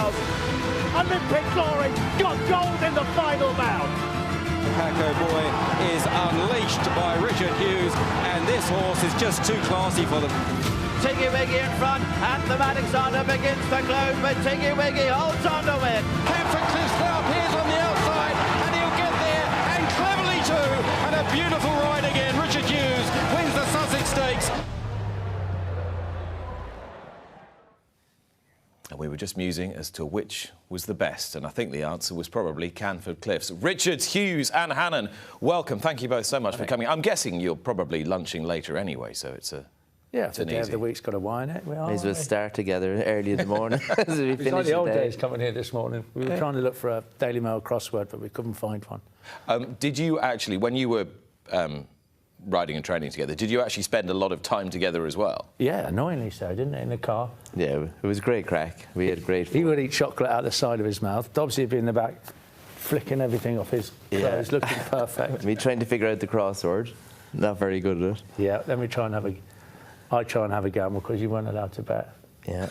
Wales. Olympic glory, got gold in the final bout. Paco Boy is unleashed by Richard Hughes, and this horse is just too classy for them. Tiggy Wiggy in front, and the Alexander begins to gloat, but Tiggy Wiggy holds on to win. Hanford Cliffs now appears on the outside, and he'll get there, and cleverly too, and a beautiful ride again. Richard Hughes wins the Sussex Stakes. And we were just musing as to which was the best, and I think the answer was probably Canford Cliffs. Richard, Hughes and Hannon, welcome. Thank you both so much for coming. I'm guessing you're probably lunching later anyway, so it's a... Yeah, if the day of the week's got a wine in it, we are. May as well start together early in the morning. As we it's like the old days coming here this morning. We were trying to look for a Daily Mail crossword, but we couldn't find one. Did you actually, when you were riding and training together, did you actually spend a lot of time together as well? Yeah, annoyingly so, didn't it, in the car? Yeah, it was great crack. We had great fun. He would eat chocolate out the side of his mouth. Dobbsy would be in the back, flicking everything off his clothes, looking perfect. Me trying to figure out the crossword. Not very good at it. Yeah, then we try and have a... I try and have a gamble because you weren't allowed to bet. Yeah.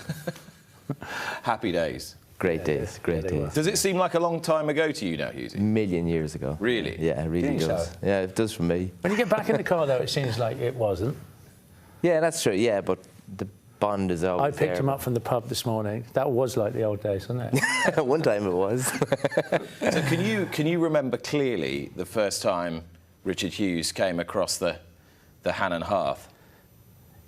Happy days. Great days, great days. Does it seem like a long time ago to you now, Hughes? A million years ago. Really? Yeah, it really does. So? Yeah, it does for me. When you get back in the car, though, it seems like it wasn't. Yeah, that's true, yeah, but the bond is always I picked him up from the pub this morning. That was like the old days, wasn't it? One time it was. So can you remember clearly the first time Richard Hughes came across the Hannon Hearth?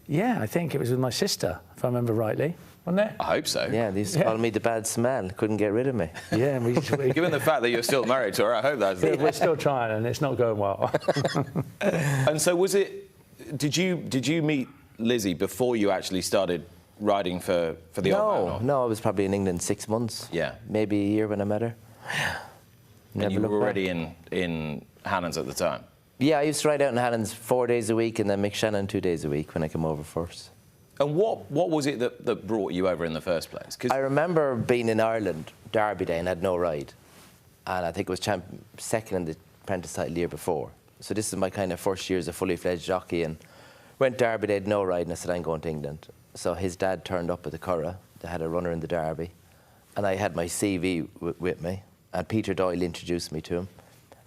Yeah, I think it was with my sister, if I remember rightly, wasn't it? I hope so. Yeah, they used to call me the bad smell. Couldn't get rid of me. Yeah, we Given the fact that you're still married to her, I hope that's... We're still trying, and it's not going well. And so was it... Did you meet Lizzie before you actually started riding for the old man? No, I was probably in England 6 months. Yeah. Maybe a year when I met her. And you were already in Hannon's at the time? Yeah, I used to ride out in Hannon's 4 days a week and then Shannon 2 days a week when I came over first. And what was it that brought you over in the first place? I remember being in Ireland, Derby Day, and had no ride. And I think it was second in the apprentice title the year before. So this is my kind of first year as a fully fledged jockey, and went Derby Day, had no ride, and I said, I'm going to England. So his dad turned up at the Curragh. They had a runner in the Derby. And I had my CV with me, and Peter Doyle introduced me to him.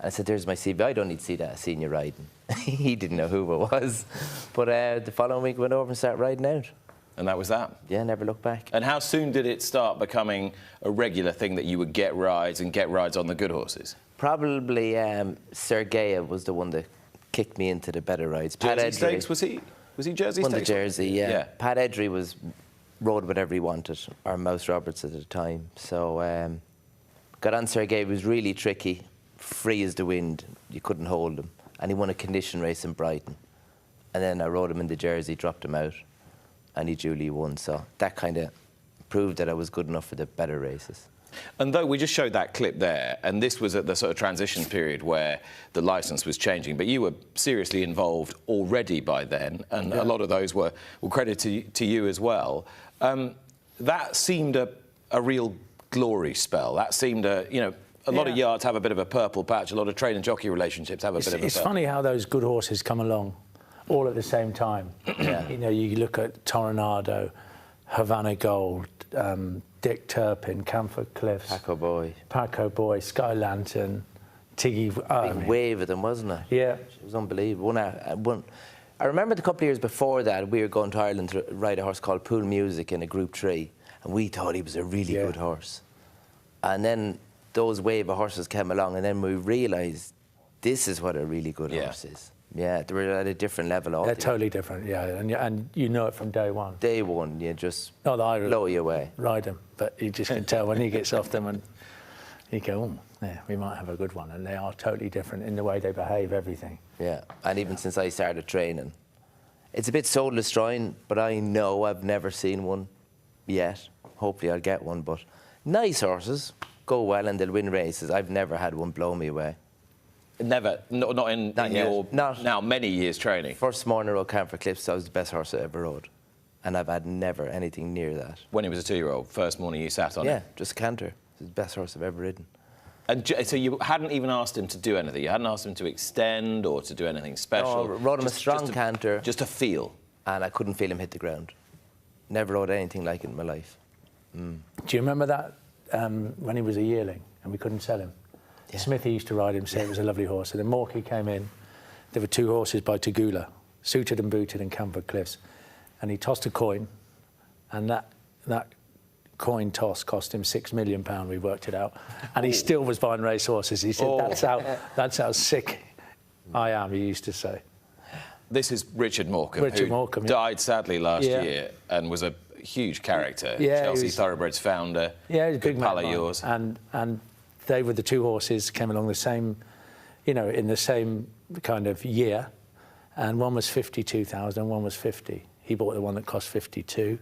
And I said, there's my CV. I don't need to see that. I've seen you riding. He didn't know who it was. But the following week, went over and started riding out. And that was that? Yeah, never looked back. And how soon did it start becoming a regular thing that you would get rides on the good horses? Probably Sergeyev was the one that kicked me into the better rides. Jersey Stakes, was he Jersey Stakes? Won the Jersey, yeah. Pat Edry rode whatever he wanted, or Mouse Roberts at the time. So got on Sergeyev, was really tricky. Free as the wind, you couldn't hold him, and he won a condition race in Brighton, and then I rode him in the Jersey, dropped him out, and he duly won. So that kind of proved that I was good enough for the better races. And though we just showed that clip there, and this was at the sort of transition period where the licence was changing, but you were seriously involved already by then, and a lot of those were credited to you as well. That seemed a real glory spell. That seemed a lot of yards have a bit of a purple patch. A lot of train and jockey relationships have a bit of a purple. It's funny how those good horses come along all at the same time. You know, you look at Toronado, Havana Gold, Dick Turpin, Canford Cliffs, Paco Boy, Sky Lantern, Tiggy. Big wave of them, wasn't it? Yeah. It was unbelievable. I remember the couple of years before that, we were going to Ireland to ride a horse called Pool Music in a Group 3, and we thought he was a really good horse. And then those wave of horses came along, and then we realised this is what a really good horse is. Yeah, they were at a different level altogether. They're totally different, yeah, and you know it from day one. Day one, you just blow you away. Ride him, but you just can tell when he gets off them, and you go, oh, yeah, we might have a good one, and they are totally different in the way they behave, everything. Yeah, and even since I started training, it's a bit soul destroying, but I know I've never seen one yet. Hopefully I'll get one, but nice horses go well and they'll win races. I've never had one blow me away. Never? Not in your now many years training? First morning I rode Canford Cliffs, I was the best horse I ever rode. And I've had never anything near that. When he was a 2-year-old, first morning you sat on it? Yeah, just canter. It's the best horse I've ever ridden. And so you hadn't even asked him to do anything? You hadn't asked him to extend or to do anything special? No, I rode him a strong canter. Just a feel? And I couldn't feel him hit the ground. Never rode anything like it in my life. Do you remember that when he was a yearling, and we couldn't sell him. Yeah. Smithy used to ride him, say it was a lovely horse. And then Morkie came in. There were 2 horses by Tagula, Suited and Booted and Camford Cliffs. And he tossed a coin, and that coin toss cost him £6 million, we worked it out. And he still was buying race horses. He said, that's how sick I am, he used to say. This is Richard Morecambe, who died sadly last year and was a huge character. Chelsea Thoroughbreds founder. Yeah, he was a big pal of yours. And they were the 2 horses, came along the same, in the same kind of year. And one was 52,000, one was 50. He bought the one that cost 52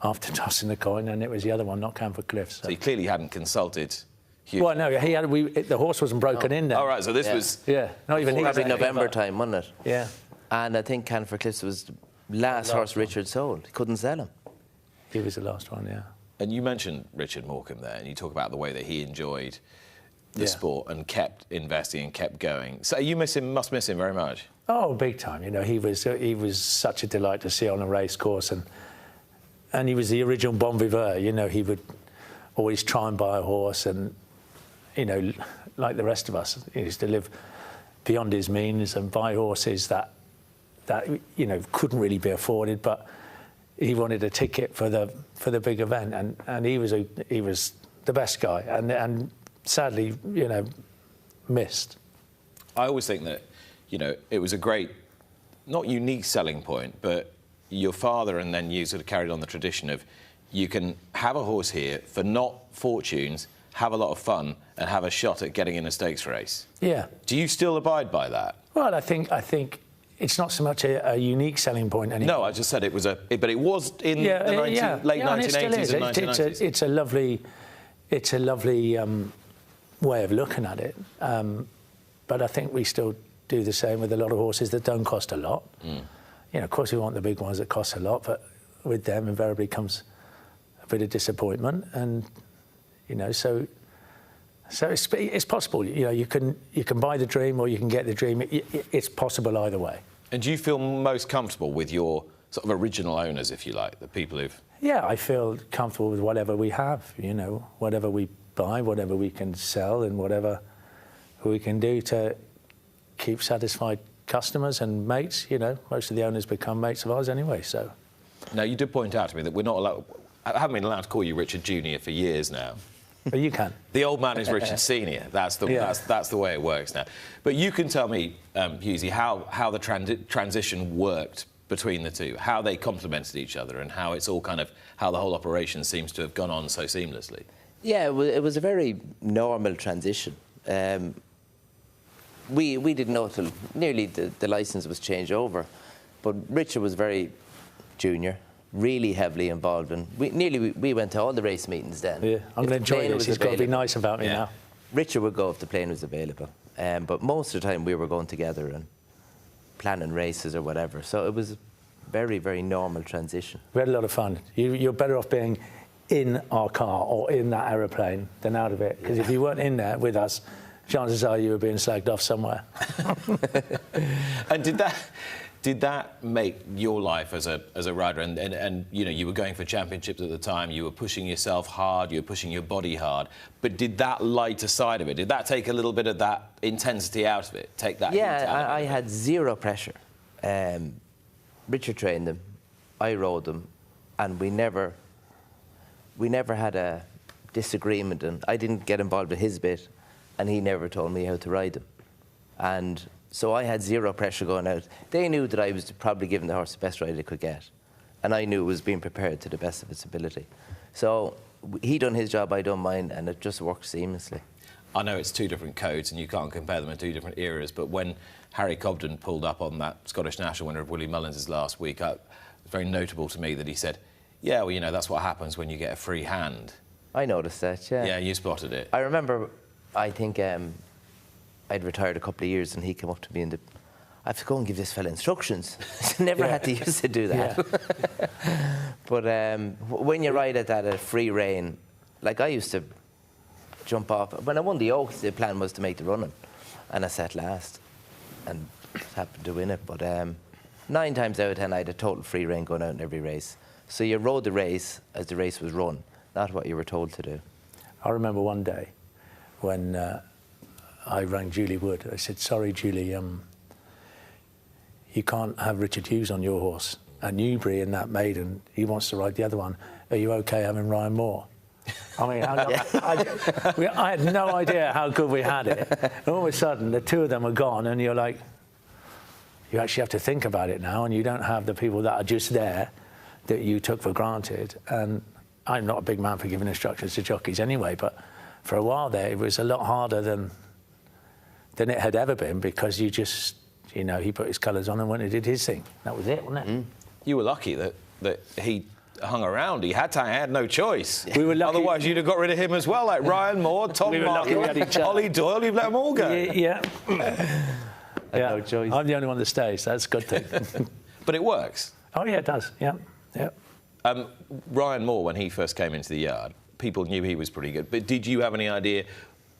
after tossing the coin, and it was the other one, not Camford Cliffs. So he clearly hadn't consulted Hughes. Well, no, he had. The horse wasn't broken in there. All right, so this was... Yeah, not even... Probably November time, wasn't it? Yeah. And I think Camford Cliffs was the last horse Richard sold. He couldn't sell him. He was the last one, yeah. And you mentioned Richard Morecambe there, and you talk about the way that he enjoyed the sport and kept investing and kept going. So you must miss him very much. Oh, big time. He was such a delight to see on a race course, and he was the original bon vivant. He would always try and buy a horse, and like the rest of us, he used to live beyond his means and buy horses that couldn't really be afforded, but he wanted a ticket for the big event, and he was the best guy, and sadly, missed. I always think that, it was a great, not unique selling point, but your father and then you sort of carried on the tradition of you can have a horse here for not fortunes, have a lot of fun, and have a shot at getting in a stakes race. Yeah. Do you still abide by that? Well, I think it's not so much a unique selling point anymore. No, I just said it was but it was in the late 1980s and 1990s. It's a lovely way of looking at it. But I think we still do the same with a lot of horses that don't cost a lot. Of course, we want the big ones that cost a lot, but with them invariably comes a bit of disappointment, and so it's possible. You can buy the dream or you can get the dream. It's possible either way. And do you feel most comfortable with your sort of original owners, if you like, the people who've... Yeah, I feel comfortable with whatever we have, whatever we buy, whatever we can sell, and whatever we can do to keep satisfied customers and mates. Most of the owners become mates of ours anyway, so... Now, you did point out to me that we're not allowed... I haven't been allowed to call you Richard Jr. for years now. But you can. The old man is Richard Senior. That's the way it works now. But you can tell me, Hughesy, how the transition worked between the two, how they complemented each other, and how it's all how the whole operation seems to have gone on so seamlessly. Yeah, it was a very normal transition. We didn't know till nearly the licence was changed over, but Richard was very junior, really heavily involved, and we went to all the race meetings then. Yeah, I'm going to enjoy this. He's got to be nice about me now. Richard would go if the plane was available, but most of the time we were going together and planning races or whatever. So it was a very, very normal transition. We had a lot of fun. You're better off being in our car or in that aeroplane than out of it, because if you weren't in there with us, chances are you were being slagged off somewhere. And did that make your life as a rider, and you were going for championships at the time, you were pushing yourself hard, you were pushing your body hard, but did that lighter side of it, did that take a little bit of that intensity out of it, take that heat out of it? I had zero pressure. Richard trained them, I rode them, and we never had a disagreement, and I didn't get involved with his bit, and he never told me how to ride them. And so I had zero pressure going out. They knew that I was probably giving the horse the best ride it could get, and I knew it was being prepared to the best of its ability. So he done his job, I done mine, and it just worked seamlessly. I know it's two different codes and you can't compare them in two different eras, but when Harry Cobden pulled up on that Scottish National winner of Willie Mullins' last week, it was very notable to me that he said, yeah, well, that's what happens when you get a free hand. I noticed that, yeah. Yeah, you spotted it. I remember, I think I'd retired a couple of years and he came up to me and I have to go and give this fella instructions. Never had to use to do that. Yeah. But when you ride at that at free rein, like I used to jump off. When I won the Oaks, the plan was to make the running, and I sat last and happened to win it. But 9 times out of 10, I had a total free rein going out in every race. So you rode the race as the race was run, not what you were told to do. I remember one day when I rang Julie Wood. I said, sorry, Julie, you can't have Richard Hughes on your horse. And Newbury in that maiden, he wants to ride the other one. Are you OK having Ryan Moore? I mean, I had no idea how good we had it. And all of a sudden, the two of them are gone, and you're like, you actually have to think about it now, and you don't have the people that are just there that you took for granted. And I'm not a big man for giving instructions to jockeys anyway, but for a while there, it was a lot harder than it had ever been, because you just, you know, he put his colours on and went and did his thing. That was it, wasn't it? Mm. You were lucky that he hung around. He had no choice. We were lucky. Otherwise, you'd have got rid of him as well, like Ryan Moore, Tom Martin, Ollie Doyle. You've let them all go. Yeah. No choice. I'm the only one that stays. That's a good thing. But it works. Oh yeah, it does. Yeah. Ryan Moore, when he first came into the yard, people knew he was pretty good. But did you have any idea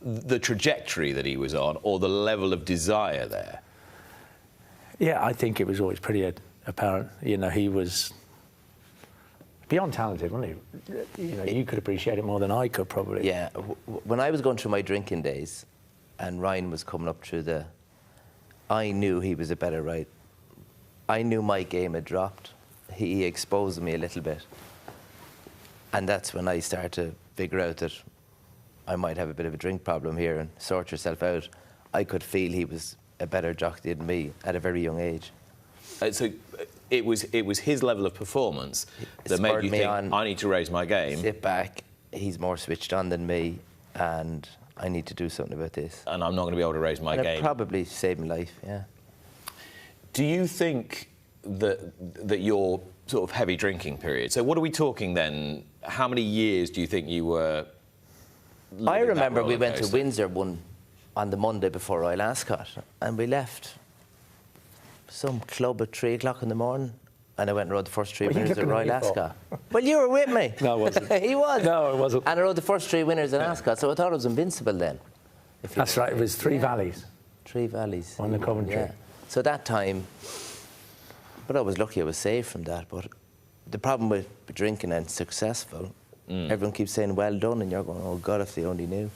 the trajectory that he was on, or the level of desire there? Yeah, I think it was always pretty apparent. You know, he was beyond talented, wasn't he? You know, you could appreciate it more than I could, probably. Yeah. When I was going through my drinking days, and Ryan was coming up through I knew he was a better rider. I knew my game had dropped. He exposed me a little bit. And that's when I started to figure out that I might have a bit of a drink problem here and sort yourself out. I could feel he was a better jockey than me at a very young age. So it was his level of performance that made you think, I need to raise my game. Sit back, he's more switched on than me, and I need to do something about this. And I'm not going to be able to raise my game. It probably saved my life, yeah. Do you think that your sort of heavy drinking period, so what are we talking then? How many years do you think you were? I remember we went to Windsor on the Monday before Royal Ascot, and we left some club at 3 o'clock in the morning, and I went and rode the first 3 winners at Royal Ascot. Well, you were with me. No, I wasn't. He was. No, I wasn't. And I rode the first 3 winners at Ascot, so I thought I was invincible then. That's right, it was 3 valleys. 3 valleys. On the Coventry. Yeah. So that time, but I was lucky I was saved from that. But the problem with drinking and successful, everyone keeps saying, well done, and you're going, oh, God, if they only knew.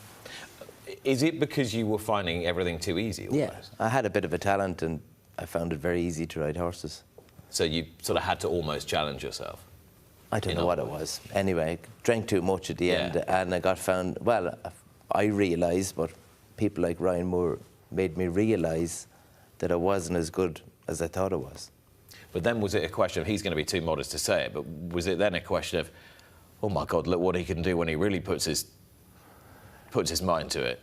Is it because you were finding everything too easy? Almost? Yeah, I had a bit of a talent, and I found it very easy to ride horses. So you sort of had to almost challenge yourself? I don't know what it was. Anyway, I drank too much at the end, and I got found, well, I realised, but people like Ryan Moore made me realise that I wasn't as good as I thought I was. But then was it a question of, he's going to be too modest to say it, but was it then a question of, oh my God, look what he can do when he really puts his mind to it?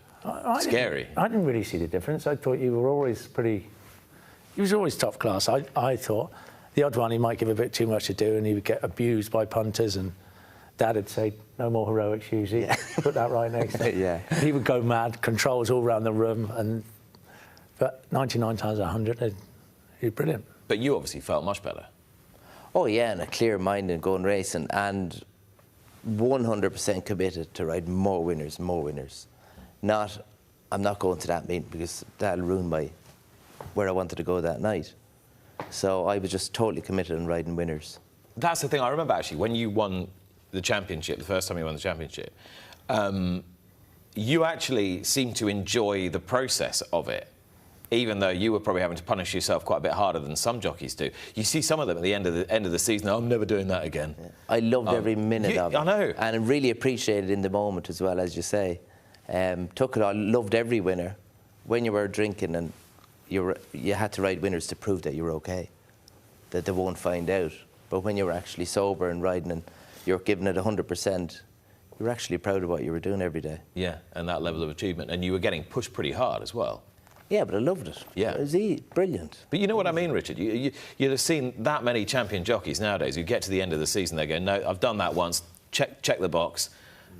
Scary. I didn't really see the difference. I thought you were always he was always top class. I thought the odd one he might give a bit too much to do, and he would get abused by punters, and Dad would say, no more heroics, usually. Put that right next to him. Yeah. He would go mad, controls all around the room, but 99 times 100, he's brilliant. But you obviously felt much better. Oh yeah, and a clear mind and going racing, and 100% committed to ride more winners. I'm not going to that meeting because that'll ruin where I wanted to go that night. So I was just totally committed on riding winners. That's the thing I remember, actually, when you won the championship, the first time you won the championship, you actually seemed to enjoy the process of it, even though you were probably having to punish yourself quite a bit harder than some jockeys do. You see some of them at the end of the season, I'm never doing that again. Yeah. I loved every minute of it. I know. And I really appreciated it in the moment as well, as you say. Took it all, loved every winner. When you were drinking and you had to ride winners to prove that you were okay, that they won't find out. But when you were actually sober and riding and you're giving it 100%, you were actually proud of what you were doing every day. Yeah, and that level of achievement. And you were getting pushed pretty hard as well. Yeah, but I loved it. Yeah. It was brilliant. But you know what I mean, Richard? You'd have seen that many champion jockeys nowadays who get to the end of the season, they go, no, I've done that once, check the box,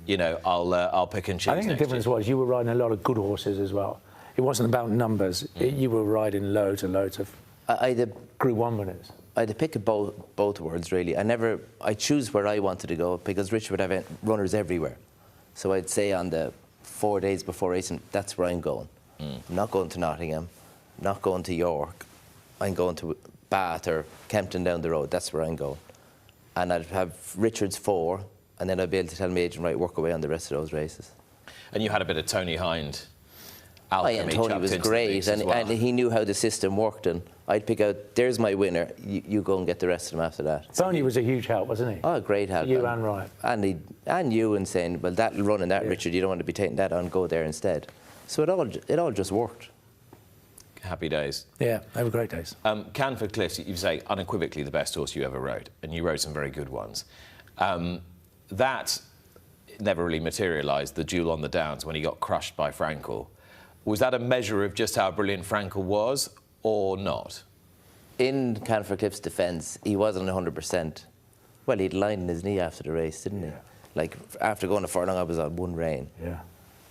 you know, I'll pick and choose. I think the difference was you were riding a lot of good horses as well. It wasn't about numbers. You were riding loads and loads of Group 1 winners. I had to pick both words, really. I choose where I wanted to go because Richard would have runners everywhere. So I'd say on the 4 days before racing, that's where I'm going. I'm not going to Nottingham, not going to York. I'm going to Bath or Kempton down the road. That's where I'm going. And I'd have Richard's 4, and then I'd be able to tell my agent, right, work away on the rest of those races. And you had a bit of Tony Hind alchemy. And Tony was great, and he knew how the system worked, and I'd pick out, there's my winner, you go and get the rest of them after that. Tony was a huge help, wasn't he? Oh, great help. You and Ryan. And you, and saying, well, that'll run and that, Richard, you don't want to be taking that on, go there instead. So it all just worked. Happy days. Yeah, they were great days. Canford Cliffs, you say unequivocally the best horse you ever rode, and you rode some very good ones. That never really materialised, the duel on the Downs when he got crushed by Frankel. Was that a measure of just how brilliant Frankel was, or not? In Canford Cliff's defence, he wasn't 100%. Well, he'd line in his knee after the race, didn't he? Like, after going a furlong, I was on one rein. Yeah.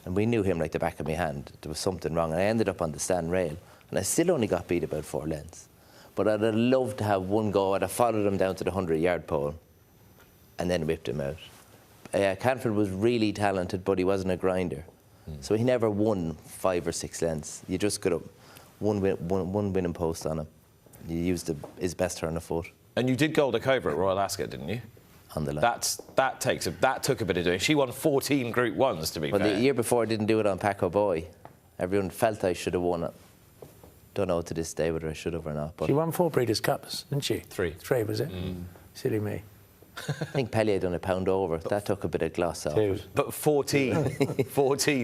And we knew him like the back of my hand. There was something wrong, and I ended up on the stand rail. And I still only got beat about 4 lengths. But I'd have loved to have one go. I'd have followed him down to the 100-yard pole and then whipped him out. Canford was really talented, but he wasn't a grinder. So he never won 5 or 6 lengths. You just got one winning post on him. You used his best turn of foot. And you did Goldick over at Royal Ascot, didn't you? On the line. That took a bit of doing. She won 14 Group 1s, to be fair. Well, the year before I didn't do it on Paco Boy. Everyone felt I should have won it. Don't know to this day whether I should have or not. But She won 4 Breeders' Cups, didn't she? 3. 3, was it? Silly me. I think Pellier done a pound over. That took a bit of gloss off. 2. But 14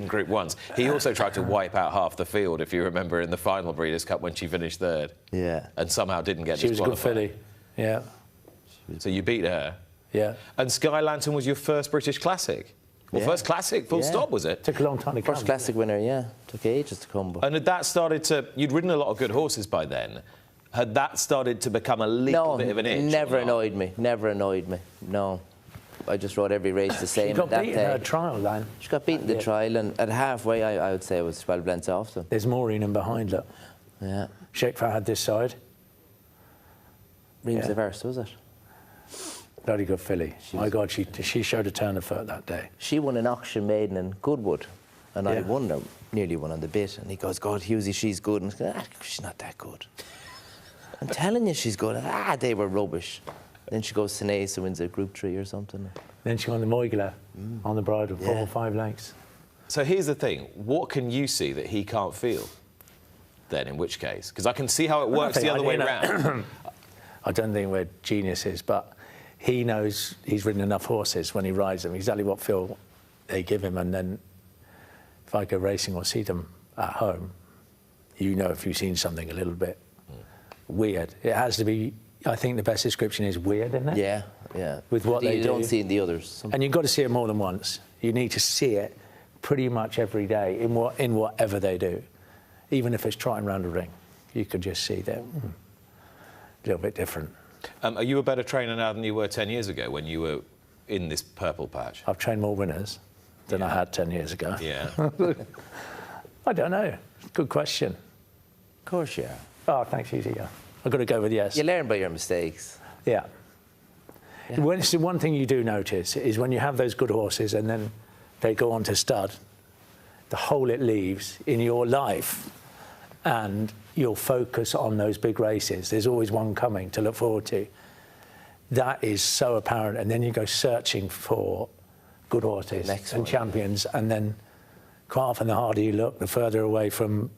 Group 1s. He also tried to wipe out half the field, if you remember, in the final Breeders' Cup when she finished 3rd. Yeah. And somehow didn't get She was a good disqualified. filly. Yeah. So you beat her. Yeah. And Sky Lantern was your first British Classic. Well, Yeah. first Classic, full Yeah. stop, was it? Took a long time to come. First Classic winner, yeah. Took ages to come. But And had that started to... You'd ridden a lot of good horses by then. Had that started to become a little bit of an itch? Never or not? annoyed me. Never annoyed me. No. I just rode every race the same. She got that beaten day. in her trial, then. She got beaten the trial, and at halfway, I would say I was 12 lengths off them. There's Maureen in behind, look. Yeah. Shakefar had this side. Reams Yeah. the verse, was it? Bloody good filly. My God, she showed a turn of foot that day. She won an auction maiden in Goodwood, and I Yeah. won her, nearly won on the bit. And he goes, God, Hughesy, she's good. And I go, she's not that good. I'm telling you, she's good. They were rubbish. Then she goes to Nace and wins a Group 3 or something. Then she won the Moigler on the bridle, 4 Yeah. or 5 lengths. So here's the thing. What can you see that he can't feel, then, in which case? Because I can see how it works the other way around. I don't think we're geniuses, but he knows he's ridden enough horses when he rides them, exactly what feel they give him. And then if I go racing or see them at home, you know if you've seen something a little bit weird. It has to be, I think the best description is weird, isn't it? Yeah, yeah. With what they you do. don't see in the others. And you've got to see it more than once. You need to see it pretty much every day in whatever they do. Even if it's trotting around a ring, you could just see that a little bit different. Are you a better trainer now than you were 10 years ago when you were in this purple patch? I've trained more winners than I had 10 years ago. Yeah. I don't know. Good question. Of course you are. Oh, thanks, easy. Yeah. I've got to go with yes. You learn by your mistakes. Yeah. When it's the one thing you do notice is when you have those good horses and then they go on to stud, the hole it leaves in your life and you'll focus on those big races. There's always one coming to look forward to. That is so apparent. And then you go searching for good horses and champions. And then quite often the harder you look, the further away from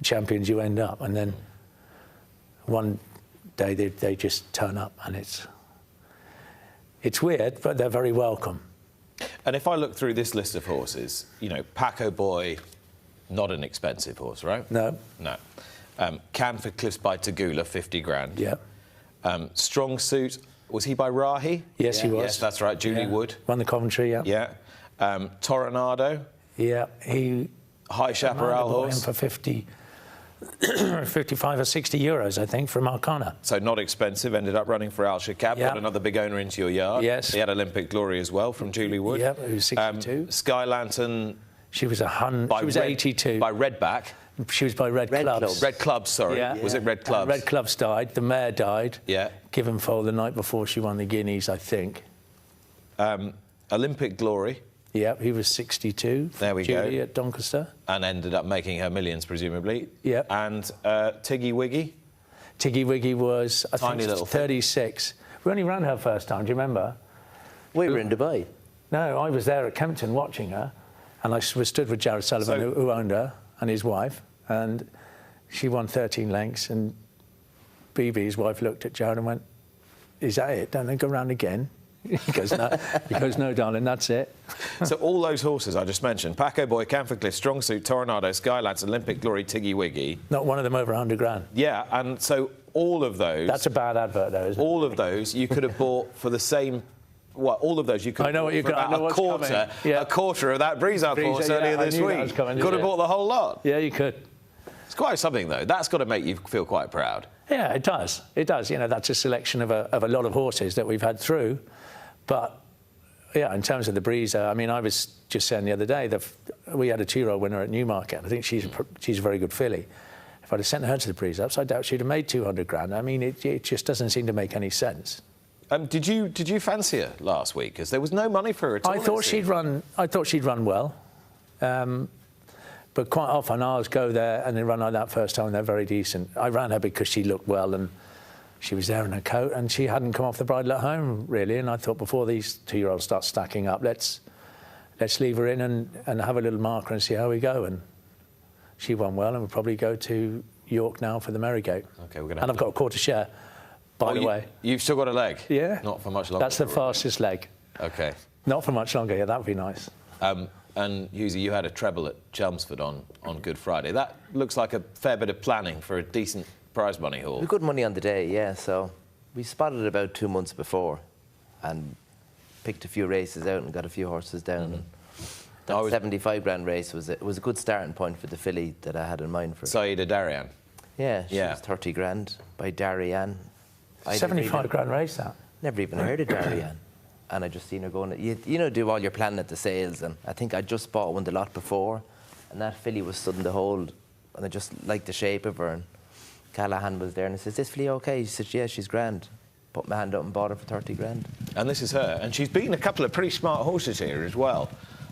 champions you end up. And then one day they just turn up and it's weird, but they're very welcome. And if I look through this list of horses, you know, Paco Boy, not an expensive horse, right? No. No. Canford Cliffs by Tagula, 50 grand. Yeah. Strong Suit, was he by Rahi? Yes, he was. Yes, that's right. Julie Wood. Won the Coventry, yeah. Yeah. Toronado. Yeah, he... High Chaparral bought horse. him for 55 or 60 euros, I think, from Arcana. So not expensive, ended up running for Al Shakab, Yeah. got another big owner into your yard. Yes. He had Olympic Glory as well from Julie Wood. Yeah, who was 62. Sky Lantern. She was 100. She was 82. By Redback. She was by Red Clubs. Red Clubs, sorry. Yeah. Was it Red Clubs? Red Clubs died. The mare died. Yeah. Given foal the night before she won the Guineas, I think. Olympic Glory. Yeah, he was 62. There we Julie go. at Doncaster. And ended up making her millions, presumably. Yeah. And Tiggy Wiggy. Tiggy Wiggy was, I Tiny think, little thing. 36. We only ran her first time, do you remember? We were in Dubai. No, I was there at Kempton watching her, and I was stood with Jared Sullivan, who owned her, and his wife, and she won 13 lengths, and BB's wife looked at Jared and went, "Is that it? Don't they go round again?" He goes, "No." He goes, "No, darling, that's it." So all those horses I just mentioned, Paco Boy, Camphor Cliff, Strong Suit, Toronado, Skylance, Olympic Glory, Tiggy Wiggy. Not one of them over 100 grand. Yeah, and so all of those... That's a bad advert, though, isn't it? All of those you could have bought for the same... Well, all of those you could have bought for about a quarter of that Breezard horse earlier this week. Could have bought the whole lot. Yeah, you could. It's quite something, though. That's got to make you feel quite proud. Yeah, it does. It does. You know, that's a selection of a lot of horses that we've had through. But, yeah, in terms of the Breezer, I mean, I was just saying the other day that we had a two-year-old winner at Newmarket. I think she's a very good filly. If I'd have sent her to the Breezer, I doubt she'd have made 200 grand. I mean, it just doesn't seem to make any sense. Did you fancy her last week? Because there was no money for her at all. I thought she'd run well. But quite often ours go there and they run like that first time and they're very decent. I ran her because she looked well and she was there in her coat and she hadn't come off the bridle at home, really. And I thought before these two-year-olds start stacking up, let's leave her in and have a little marker and see how we go. And she won well and we'll probably go to York now for the Merrygate. Okay, we're gonna. And I've got a quarter share, by the way. You've still got a leg? Yeah. Not for much longer? That's the fastest leg. Okay. Not for much longer, yeah, that would be nice. And Hughesy, you had a treble at Chelmsford on Good Friday. That looks like a fair bit of planning for a decent prize money haul. Good money on the day, yeah. So we spotted it about 2 months before and picked a few races out and got a few horses down. And that 75 grand race was a good starting point for the filly that I had in mind for. Saida Darian. Yeah, she was 30 grand by Darian. 75 grand race, that? Never even heard of Darian. And I just seen her going, you know, do all your planning at the sales. And I think I just bought one the lot before. And that filly was sudden to hold. And I just liked the shape of her. And Callahan was there and he says, "This filly okay?" She said, "Yeah, she's grand." Put my hand up and bought her for 30 grand. And this is her. And she's beaten a couple of pretty smart horses here as well.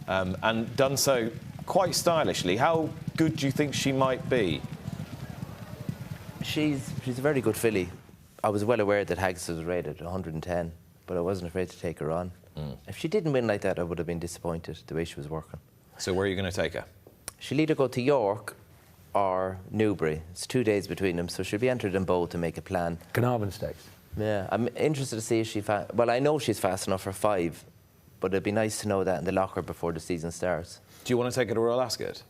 And done so quite stylishly. How good do you think she might be? She's a very good filly. I was well aware that Haggis was rated 110. But I wasn't afraid to take her on. If she didn't win like that, I would have been disappointed the way she was working. So where are you going to take her? She'll either go to York or Newbury. It's 2 days between them, so she'll be entered in both to make a plan. Carnarvon Stakes. Yeah, I'm interested to see if she... Well, I know she's fast enough for 5, but it'd be nice to know that in the locker before the season starts. Do you want to take her to Royal Ascot?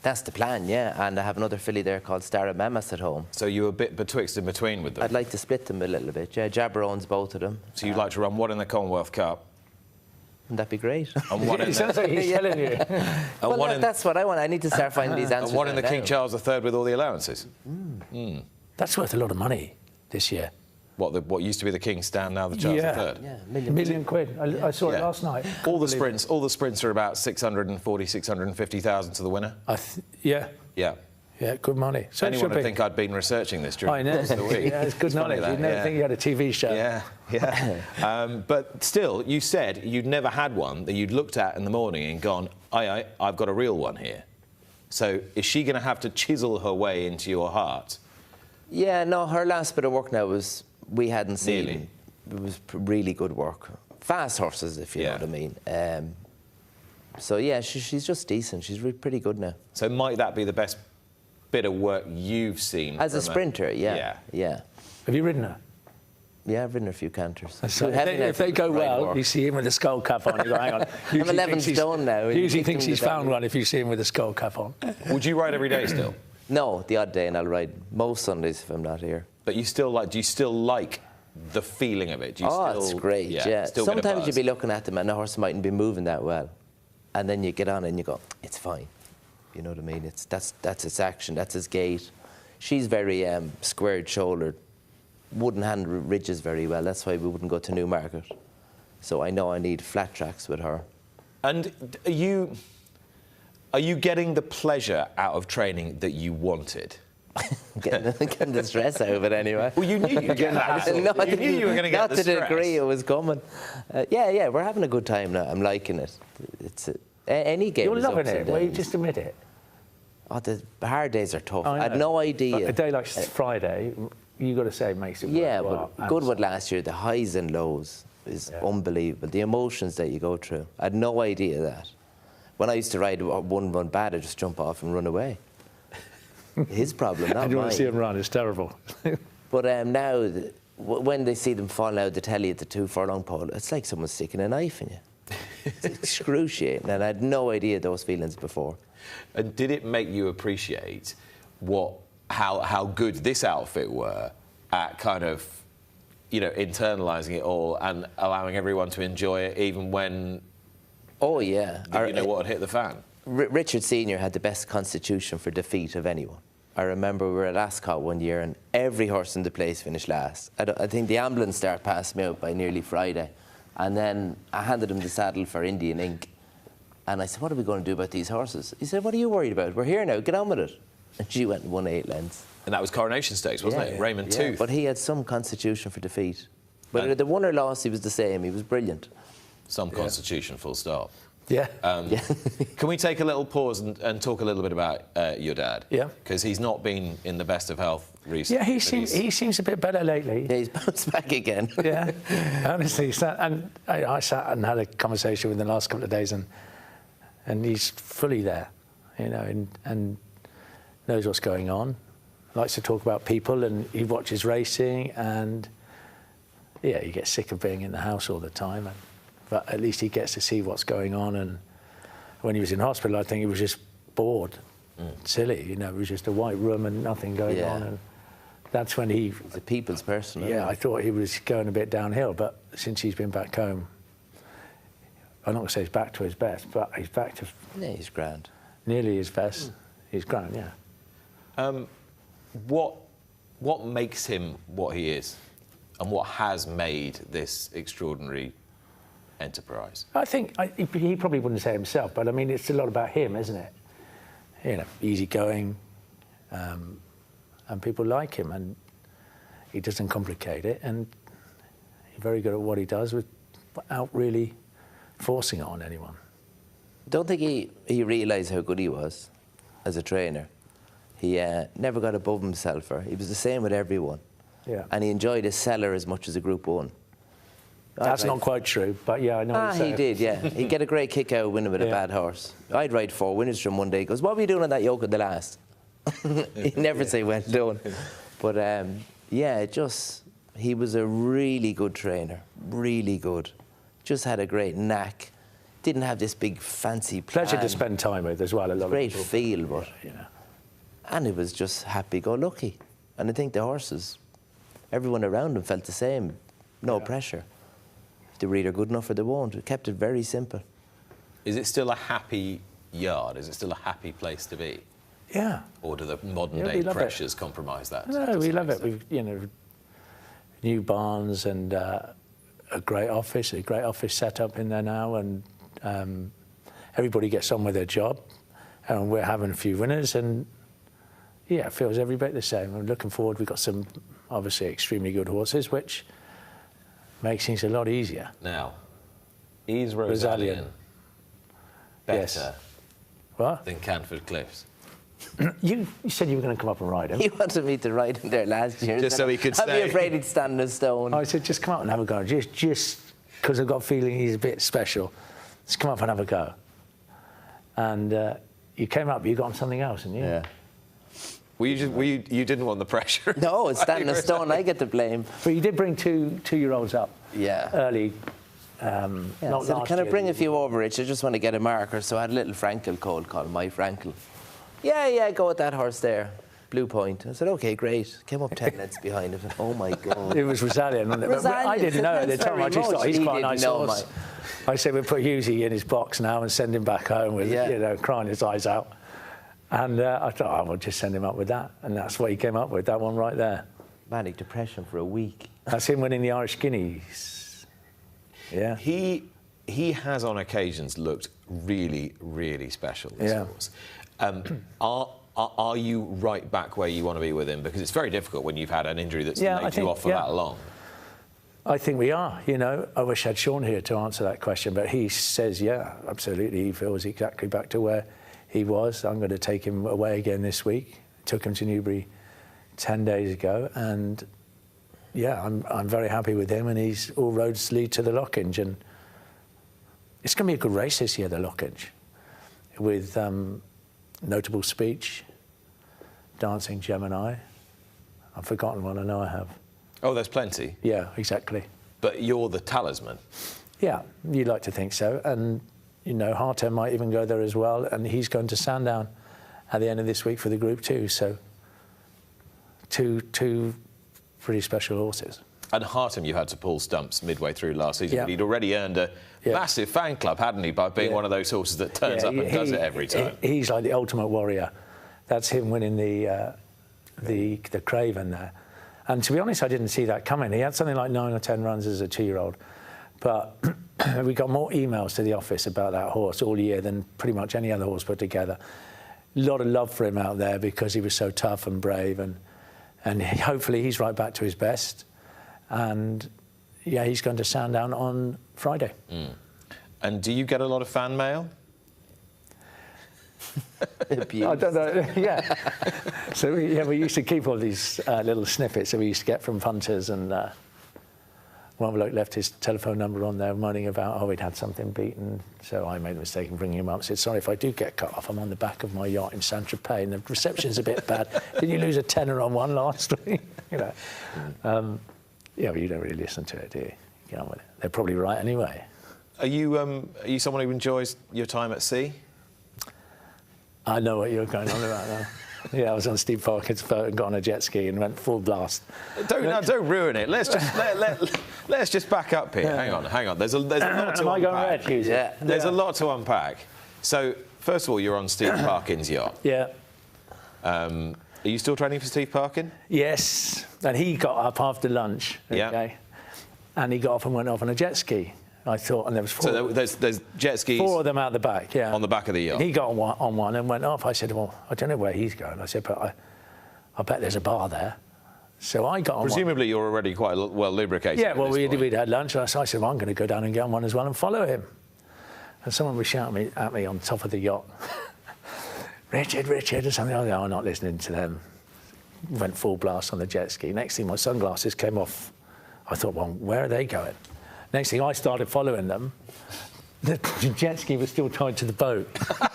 That's the plan, yeah. And I have another filly there called Star of Mammoth at home. So you're a bit betwixt and between with them? I'd like to split them a little bit, yeah. Jabber owns both of them. So you'd like to run one in the Commonwealth Cup? Wouldn't that be great? And one in It sounds like he's telling you. Well, that's what I want. I need to start finding these answers. And one in the King Charles III with all the allowances? That's worth a lot of money this year. What used to be the King's Stand, now the Charles III? Yeah, million quid. I saw it last night. All the sprints are about 640, 650,000 to the winner? Yeah. Yeah. Yeah, good money. So anyone would think I'd been researching this during the week. Yeah, it's good knowledge. You'd never think you had a TV show. Yeah, yeah. But still, you said you'd never had one that you'd looked at in the morning and gone, I've got a real one here. So is she going to have to chisel her way into your heart? Yeah, no, her last bit of work now was... We hadn't seen. Nearly. It was really good work. Fast horses, if you know what I mean. So, yeah, she's just decent. She's pretty good now. So might that be the best bit of work you've seen? As a sprinter, yeah. Have you ridden her? Yeah, I've ridden a few canters. So if they go well, you see him with a skull cap on, you go, hang on. I'm 11 stone now. Usually thinks he's found one if you see him with a skull cap on. Would you ride every day still? No, the odd day, and I'll ride most Sundays if I'm not here. But do you still like the feeling of it? It's great, yeah. Sometimes you'll be looking at them and the horse mightn't be moving that well. And then you get on and you go, it's fine. You know what I mean? That's its action, that's its gait. She's very squared-shouldered, wouldn't handle ridges very well. That's why we wouldn't go to Newmarket. So I know I need flat tracks with her. And are you getting the pleasure out of training that you wanted? getting the stress out of it anyway. Well, you knew you'd get that. No, you knew you were going to get the stress. Not to the degree it was coming. Yeah, we're having a good time now. I'm liking it. It's any game. You're loving it. Well, you just admit it. Oh, the hard days are tough. I had no idea. But a day like Friday, you got to say, makes it. Yeah, but Goodwood last year, the highs and lows. is unbelievable. The emotions that you go through. I had no idea that. When I used to ride one run bad, I'd just jump off and run away. His problem, not mine. And you want to see him run, it's terrible. But now, when they see them falling out of the telly at the 2 furlong pole, it's like someone's sticking a knife in you. It's excruciating, and I had no idea those feelings before. And did it make you appreciate how good this outfit were at kind of, internalising it all and allowing everyone to enjoy it, even when Oh, yeah. you know what had hit the fan? Richard Senior had the best constitution for defeat of anyone. I remember we were at Ascot one year and every horse in the place finished last. I think the ambulance start passed me out by nearly Friday. And then I handed him the saddle for Indian Ink. And I said, what are we going to do about these horses? He said, what are you worried about? We're here now, get on with it. And she went and won 8 lengths. And that was Coronation Stakes, wasn't it? Raymond Tooth. But he had some constitution for defeat. But the won or loss, he was the same. He was brilliant. Some constitution, full stop. Yeah. Can we take a little pause and talk a little bit about your dad? Yeah. Because he's not been in the best of health recently. Yeah, he seems a bit better lately. Yeah, he's bounced back again. Yeah, honestly. And I sat and had a conversation with him the last couple of days, and he's fully there, and knows what's going on. Likes to talk about people, and he watches racing, and he gets sick of being in the house all the time. But at least he gets to see what's going on. And when he was in hospital, I think he was just bored, silly. It was just a white room and nothing going on. And that's when he's a people's person. Yeah, I thought he was going a bit downhill. But since he's been back home, I'm not going to say he's back to his best, but he's back to... Yeah, he's grand. Nearly his best. He's grand, yeah. What makes him what he is? And what has made this extraordinary enterprise? I think he probably wouldn't say himself, but I mean, it's a lot about him, isn't it? Easygoing, and people like him, and he doesn't complicate it, and he's very good at what he does without really forcing it on anyone. Don't think he realised how good he was as a trainer. He never got above himself. He was the same with everyone. Yeah. And he enjoyed his cellar as much as a Group 1. That's not quite true, but yeah, I know what you're saying. He did, yeah. He'd get a great kick out winning with a bad horse. I'd ride 4 winners from one day. He goes, what were you doing on that yoke at the last? He'd never say well done. But he was a really good trainer, really good. Just had a great knack. Didn't have this big fancy plan. Pleasure to spend time with as well. A lot great of people. feel, but and it was just happy-go-lucky. And I think the horses, everyone around him felt the same. No pressure. If they were either good enough or they won't. It kept it very simple. Is it still a happy yard? Is it still a happy place to be? Yeah. Or do the modern-day pressures compromise that? No, we love it. We've, new barns and a great office set up in there now, and everybody gets on with their job, and we're having a few winners, and it feels every bit the same. I'm looking forward. We've got some obviously extremely good horses, which makes things a lot easier. Now, is Rosalien better than Canford Cliffs? You said you were going to come up and ride him. He wanted me to ride him there last year. Just so he could stay. I'd be afraid he'd stand on a stone. I said, just come up and have a go. Just because I've got a feeling he's a bit special. Just come up and have a go. And you came up, you got on something else, didn't you? Yeah. You didn't want the pressure. No, it's standing on a stone. I get the blame. But you did bring two-year-olds up. Yeah. Early. Not so can I bring a few over, Rich? I just want to get a marker. So I had a little Frankel colt called My Frankel. Yeah, go with that horse there. Blue Point. I said, OK, great. Came up 10 lengths behind him. Oh, my God. It was Rosalien, wasn't it? Rosalien, I didn't know at the time. I just thought he's quite a nice horse. I said we'll put Hughesy in his box now and send him back home with, crying his eyes out. And I thought, we'll just send him up with that. And that's what he came up with, that one right there. Manic depression for a week. That's him winning the Irish Guineas. Yeah. He has on occasions looked really, really special, this horse. Are you right back where you want to be with him? Because it's very difficult when you've had an injury that's laid you off for that long. I think we are, I wish I had Sean here to answer that question, but he says, absolutely, he feels exactly back to where he was. I'm going to take him away again this week. Took him to Newbury 10 days ago, and yeah, I'm very happy with him, and all roads lead to the Lockinge, and it's going to be a good race this year, the Lockinge, with Notable Speech, Dancing Gemini. I've forgotten one, I know I have. Oh, there's plenty. Yeah, exactly. But you're the talisman. Yeah, you'd like to think so, and you know, Hartem might even go there as well, and he's going to Sandown at the end of this week for the Group 2, so two pretty special horses. And Hartem, you had to pull stumps midway through last season, Yeah. but he'd already earned a massive fan club, hadn't he, by being one of those horses that turns up and does it every time. He's like the ultimate warrior. That's him winning the Craven there. And to be honest, I didn't see that coming. He had something like 9 or 10 runs as a 2-year-old. But we got more emails to the office about that horse all year than pretty much any other horse put together. A lot of love for him out there because he was so tough and brave, and hopefully he's right back to his best. And yeah, he's going to Sandown on Friday. Mm. And do you get a lot of fan mail? I don't know. Yeah. So we used to keep all these little snippets that we used to get from punters, and one bloke left his telephone number on there, moaning about we'd had something beaten. So I made a mistake in bringing him up. I said, sorry, if I do get cut off, I'm on the back of my yacht in Saint-Tropez, and the reception's a bit bad. Didn't you lose a tenner on one last week? You know. Yeah, well, you don't really listen to it, do you? Get on with it. They're probably right anyway. Are you someone who enjoys your time at sea? I know what you're going on about now. Yeah, I was on Steve Parkin's boat and got on a jet ski and went full blast. Don't ruin it. Let's just back up here. Yeah. Hang on. There's a lot to unpack. Am I going red, Hughes? Yeah. There's a lot to unpack. So, first of all, you're on Steve Parkin's yacht. Yeah. Are you still training for Steve Parkin? Yes. And he got up after lunch. Okay. Yeah. And he got off and went off on a jet ski. I thought, and there was 4. So there's jet skis. 4 of them out the back, yeah. On the back of the yacht. And he got on one and went off. I said, well, I don't know where he's going. I said, but I bet there's a bar there. So I got on Presumably you're already quite well lubricated. Yeah, well, we'd had lunch. So I said, well, I'm going to go down and get on one as well and follow him. And someone was shouting at me on top of the yacht. Richard, or something. I go, I'm not listening to them. Went full blast on the jet ski. Next thing, my sunglasses came off. I thought, well, where are they going? Next thing, I started following them. The jet ski was still tied to the boat.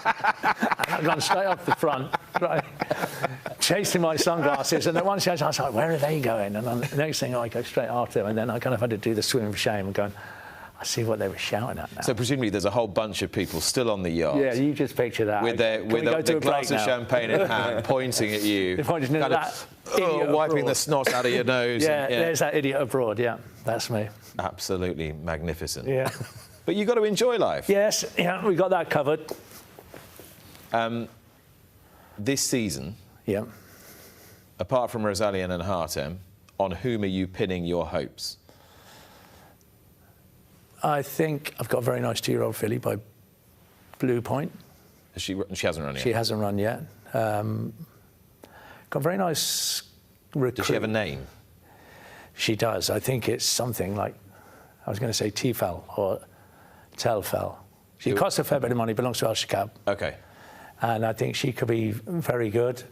And I'd gone straight off the front, right, chasing my sunglasses. And at one stage, I was like, where are they going? And then the next thing, I go straight after them. And then I kind of had to do the swim of shame and going, I see what they were shouting at now. So presumably there's a whole bunch of people still on the yacht. Yeah, you just picture that. With their glass of champagne in hand, pointing at you. Wiping the snot out of your nose. Yeah, there's that idiot abroad, yeah. That's me. Absolutely magnificent. Yeah. But you've got to enjoy life. Yes, yeah, we got that covered. This season, yeah, apart from Rosalian and Hartem, on whom are you pinning your hopes? I think I've got a very nice 2-year-old filly by Blue Point. She hasn't run yet? She hasn't run yet. Got a very nice recruit. Does she have a name? She does. I think it's something like, I was going to say Tifel or Telfel. She costs a fair bit of money, belongs to Ascot. OK. And I think she could be very good.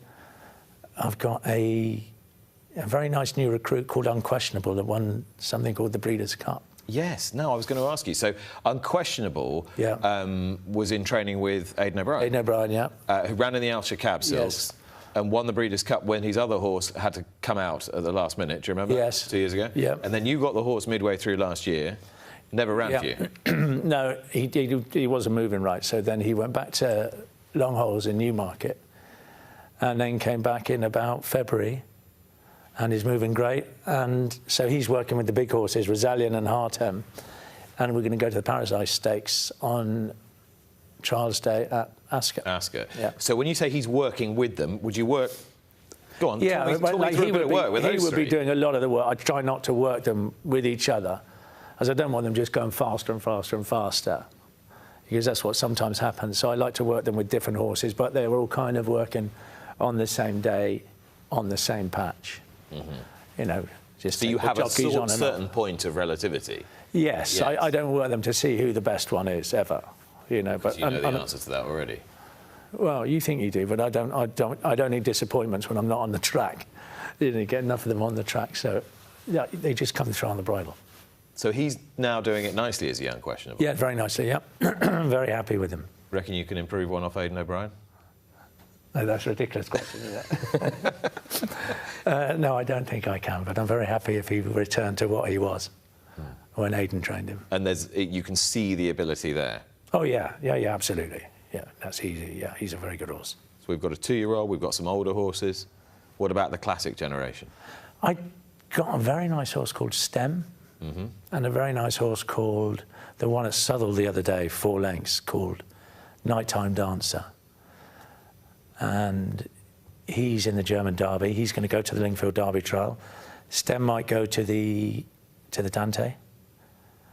I've got a very nice new recruit called Unquestionable that won something called the Breeders' Cup. Yes. No, I was going to ask you. So, Unquestionable was in training with Aidan O'Brien. Aidan O'Brien, yeah. Who ran in the Alshire Cab Silks and won the Breeders' Cup when his other horse had to come out at the last minute. Do you remember? Yes. 2 years ago? Yeah. And then you got the horse midway through last year. Never ran for you. No, he wasn't moving right. So then he went back to Longholes in Newmarket and then came back in about February. And he's moving great. And so he's working with the big horses, Rosalian and Hartem. And we're going to go to the Paradise Stakes on Trials Day at Ascot. Ascot. Yeah. So when you say he's working with them, would you work... Go on, yeah, talk me through a bit of work with those three. He would be doing a lot of the work. I try not to work them with each other, as I don't want them just going faster and faster and faster, because that's what sometimes happens. So I like to work them with different horses, but they were all kind of working on the same day, on the same patch. Mm-hmm. You know, just so you have a certain point of relativity. Yes, I don't work them to see who the best one is ever. You know, but you know the answer to that already. Well, you think you do, but I don't need disappointments when I'm not on the track. You don't get enough of them on the track, so Yeah, they just come through on the bridle. So he's now doing it nicely as a young questionable? Yeah, very nicely, yeah. Very happy with him. Reckon you can improve one off Aidan O'Brien? No, that's a ridiculous question, isn't it? No, I don't think I can, but I'm very happy if he returned to what he was when Aidan trained him. And you can see the ability there? Oh, yeah, absolutely. Yeah, that's easy. Yeah, he's a very good horse. So we've got a 2-year-old, we've got some older horses. What about the classic generation? I got a very nice horse called Stem, and a very nice horse called, the one at Southall the other day, 4 lengths, called Nighttime Dancer. And he's in the German Derby. He's going to go to the Lingfield Derby trial. Stem might go to the Dante.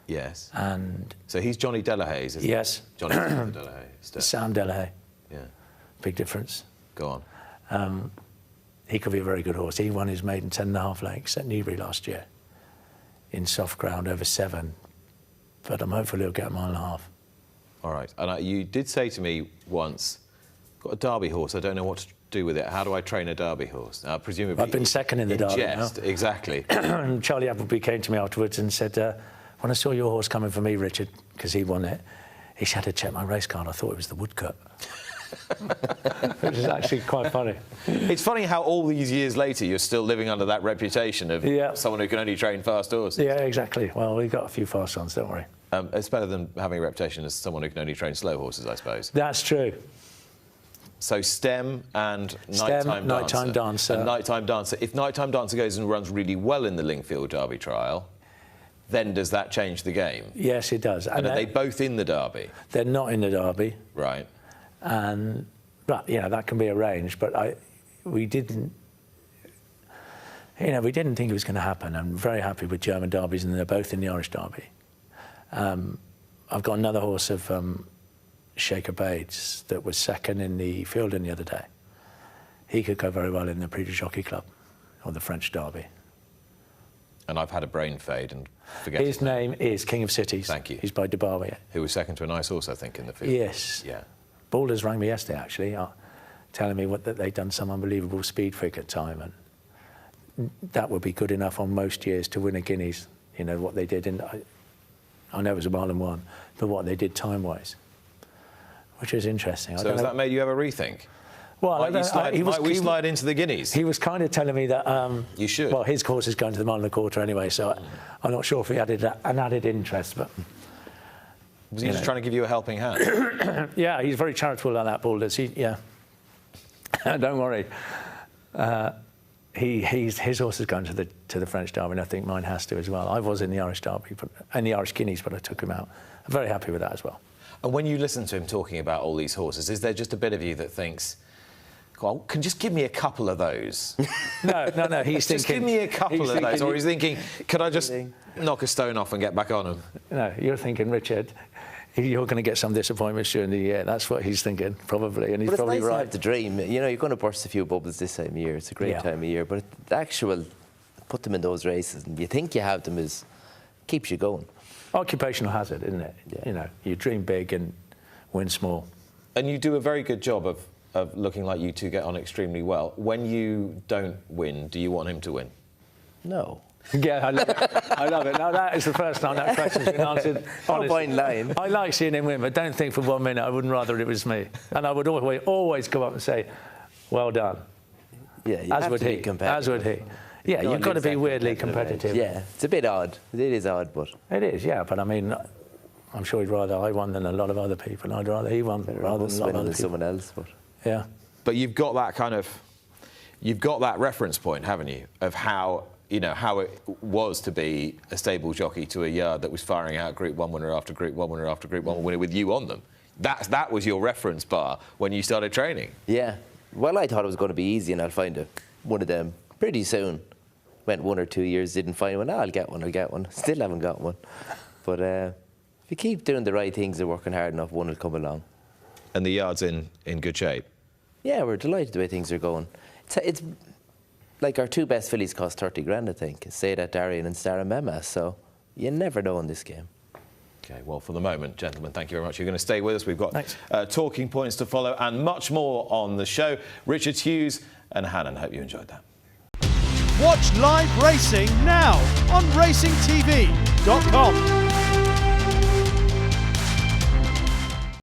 Yes. And so he's Johnny Delahaye's, isn't he? Yes. Johnny Delahaye. Sam Delahaye. Yeah. Big difference. Go on. He could be a very good horse. He won his maiden 10.5 lengths at Newbury last year in soft ground over 7. But I'm hopeful he'll get a 1.5 miles. All right. And you did say to me once, got a Derby horse, I don't know what to do with it. How do I train a Derby horse? Now, presumably... I've been second in the Derby jest, now. Exactly. And Charlie Appleby came to me afterwards and said, when I saw your horse coming for me, Richard, because he won it, he had to check my race card. I thought it was the woodcut. Which is actually quite funny. It's funny how all these years later you're still living under that reputation of someone who can only train fast horses. Yeah, exactly. Well, we've got a few fast ones, don't worry. It's better than having a reputation as someone who can only train slow horses, I suppose. That's true. So Stem and Nighttime Dancer. And Nighttime Dancer. If Nighttime Dancer goes and runs really well in the Lingfield Derby trial, then does that change the game? Yes, it does. And are they both in the Derby? They're not in the Derby. Right. And that can be arranged, but we didn't think it was going to happen. I'm very happy with German derbies, and they're both in the Irish Derby. I've got another horse of Shaker Bates that was second in the Fielding the other day. He could go very well in the Prix du Jockey Club or the French Derby. And I've had a brain fade and forget his name is King of Cities. Thank you. He's by Dubawi. Who was second to a nice horse, I think, in the field. Yes. Yeah. Balders rang me yesterday, actually, telling me that they'd done some unbelievable speed freak at time, and that would be good enough on most years to win a Guineas. You know, what they did, I know it was 1 and 1, but what they did time-wise, which is interesting. So has that made you ever rethink? Well, might we slide into the Guineas? He was kind of telling me that... you should. Well, his course is going to the 1 1/4 anyway, so I'm not sure if he added an added interest, but... Was he just trying to give you a helping hand? Yeah, he's very charitable like that, Balders. Don't worry. His horse is going to the French Derby, and I think mine has to as well. I was in the Irish Derby and the Irish Guineas, but I took him out. I'm very happy with that as well. And when you listen to him talking about all these horses, is there just a bit of you that thinks, "Well, can just give me a couple of those"? No. He's thinking. Just give me a couple of those, or he's thinking, "Could I just knock a stone off and get back on him?" No, you're thinking, Richard, you're going to get some disappointments during the year. That's what he's thinking, probably, and he's probably nice right. To have the dream. You know, you're going to burst a few bubbles this time of year. It's a great time of year, but the actual put them in those races, and you think you have them, keeps you going. Occupational hazard, isn't it? Yeah. You know, you dream big and win small. And you do a very good job of looking like you two get on extremely well. When you don't win, do you want him to win? No. Yeah, I love it. I love it. Now, that is the first time that question's been answered. No point lying. I like seeing him win, but don't think for 1 minute I wouldn't rather it was me. And I would always come up and say, well done. Yeah, as would he. As would he. Yeah, you've got to be weirdly competitive. Yeah, it's a bit odd. It is odd, but... It is, yeah, but I mean, I'm sure he'd rather I won than a lot of other people. I'd rather he won rather than a lot of other people. Someone else, but... Yeah. But you've got that reference point, haven't you, of how it was to be a stable jockey to a yard that was firing out Group 1 winner after Group 1 winner after Group 1 winner with you on them. That was your reference bar when you started training. Yeah. Well, I thought it was going to be easy, and I'll find one of them pretty soon. Went 1 or 2 years, didn't find one. I'll get one. Still haven't got one. But if you keep doing the right things and working hard enough, one will come along. And the yard's in good shape? Yeah, we're delighted the way things are going. It's like our 2 best fillies cost 30 grand, I think. Say that Darien and Star and Mema, so you never know in this game. OK, well, for the moment, gentlemen, thank you very much. You're going to stay with us. We've got talking points to follow and much more on the show. Richard Hughes and Hannon, hope you enjoyed that. Watch live racing now on racingtv.com.